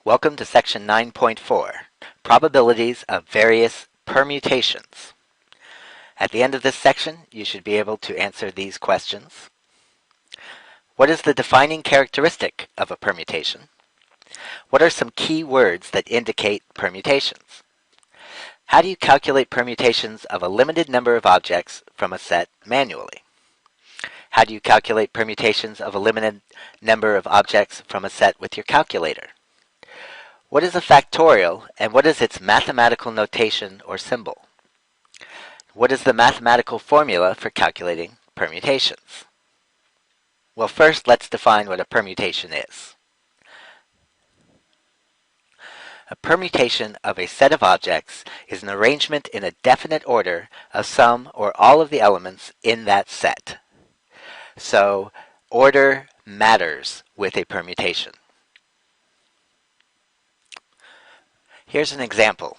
Welcome to section 9.4, Probabilities of Various Permutations. At the end of this section, you should be able to answer these questions. What is the defining characteristic of a permutation? What are some key words that indicate permutations? How do you calculate permutations of a limited number of objects from a set manually? How do you calculate permutations of a limited number of objects from a set with your calculator? What is a factorial, and what is its mathematical notation or symbol? What is the mathematical formula for calculating permutations? Well, first let's define what a permutation is. A permutation of a set of objects is an arrangement in a definite order of some or all of the elements in that set. So, order matters with a permutation. Here's an example.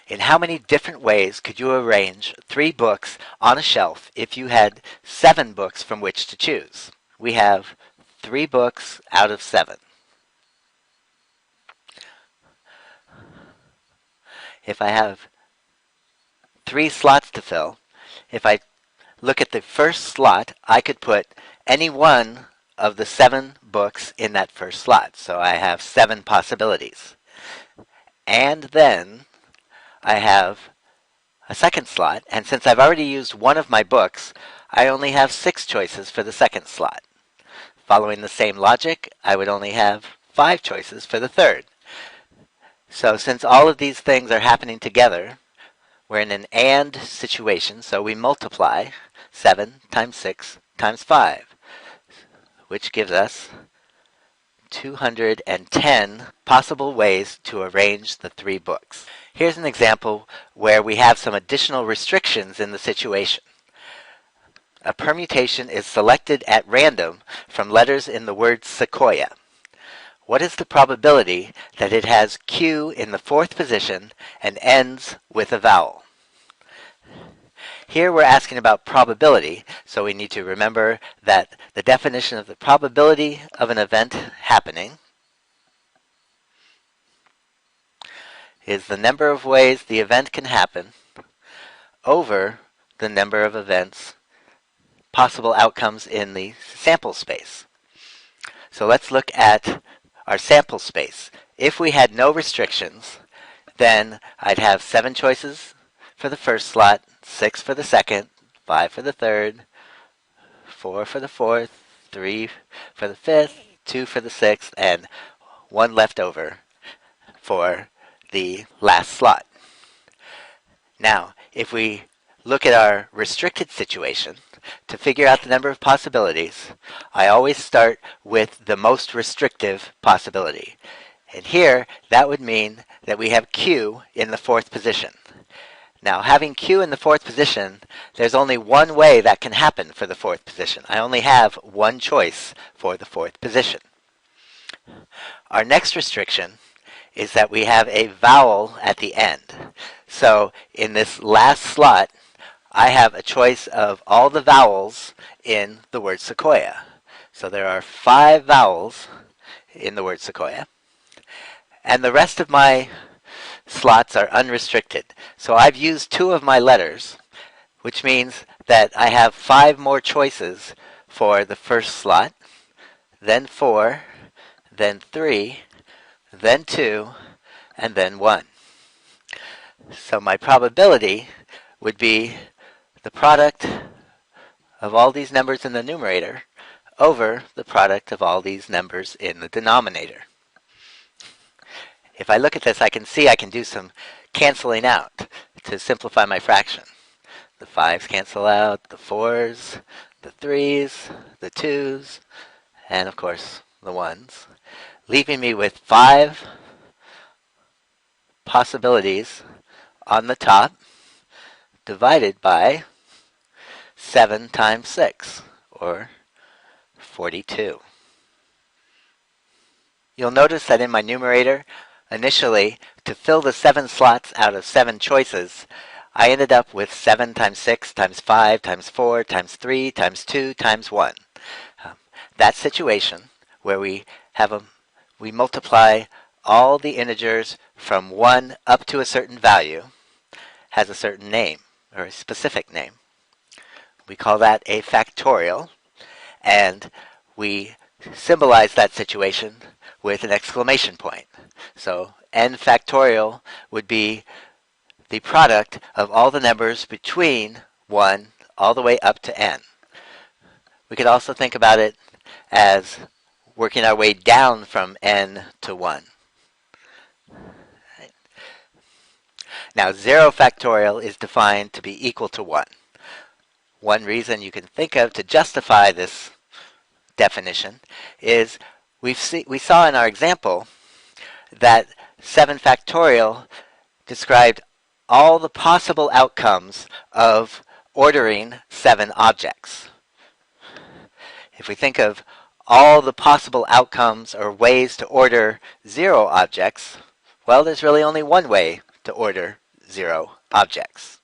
In how many different ways could you arrange 3 books on a shelf if you had 7 books from which to choose? We have 3 books out of 7. If I have 3 slots to fill, if I look at the first slot, I could put any one of the 7 books in that first slot. So I have 7 possibilities. And then I have a second slot, and since I've already used one of my books, I only have 6 choices for the second slot. Following the same logic, I would only have 5 choices for the third. So since all of these things are happening together, we're in an AND situation, so we multiply 7 times 6 times 5, which gives us 210 possible ways to arrange the 3 books. Here's an example where we have some additional restrictions in the situation. A permutation is selected at random from letters in the word sequoia. What is the probability that it has Q in the 4th position and ends with a vowel? Here we're asking about probability, so we need to remember that the definition of the probability of an event happening is the number of ways the event can happen over the number of events, possible outcomes in the sample space. So let's look at our sample space. If we had no restrictions, then I'd have 7 choices for the first slot, 6 for the second, 5 for the third, 4 for the fourth, 3 for the fifth, 2 for the sixth, and 1 left over for the last slot. Now, if we look at our restricted situation, to figure out the number of possibilities, I always start with the most restrictive possibility. And here, that would mean that we have Q in the 4th position. Now, having Q in the 4th position, there's only one way that can happen for the 4th position. I only have one choice for the 4th position. Our next restriction is that we have a vowel at the end. So in this last slot, I have a choice of all the vowels in the word sequoia. So there are 5 vowels in the word sequoia. And the rest of my slots are unrestricted. So I've used 2 of my letters, which means that I have 5 more choices for the first slot, then 4, then 3, then 2, and then 1. So my probability would be the product of all these numbers in the numerator over the product of all these numbers in the denominator. If I look at this, I can see I can do some canceling out to simplify my fraction. The 5s cancel out, the 4s, the 3s, the 2s, and of course the 1s, leaving me with 5 possibilities on the top divided by 7 times 6, or 42. You'll notice that in my numerator, initially, to fill the 7 slots out of 7 choices, I ended up with 7 times 6 times 5 times 4 times 3 times 2 times 1. That situation where we multiply all the integers from 1 up to a certain value has a certain name, or a specific name. We call that a factorial, and we symbolize that situation with an exclamation point. So n factorial would be the product of all the numbers between 1 all the way up to n. We could also think about it as working our way down from n to 1. Now 0 factorial is defined to be equal to 1. One reason you can think of to justify this definition is we saw in our example that 7 factorial described all the possible outcomes of ordering 7 objects. If we think of all the possible outcomes or ways to order 0 objects, well, there's really only one way to order 0 objects.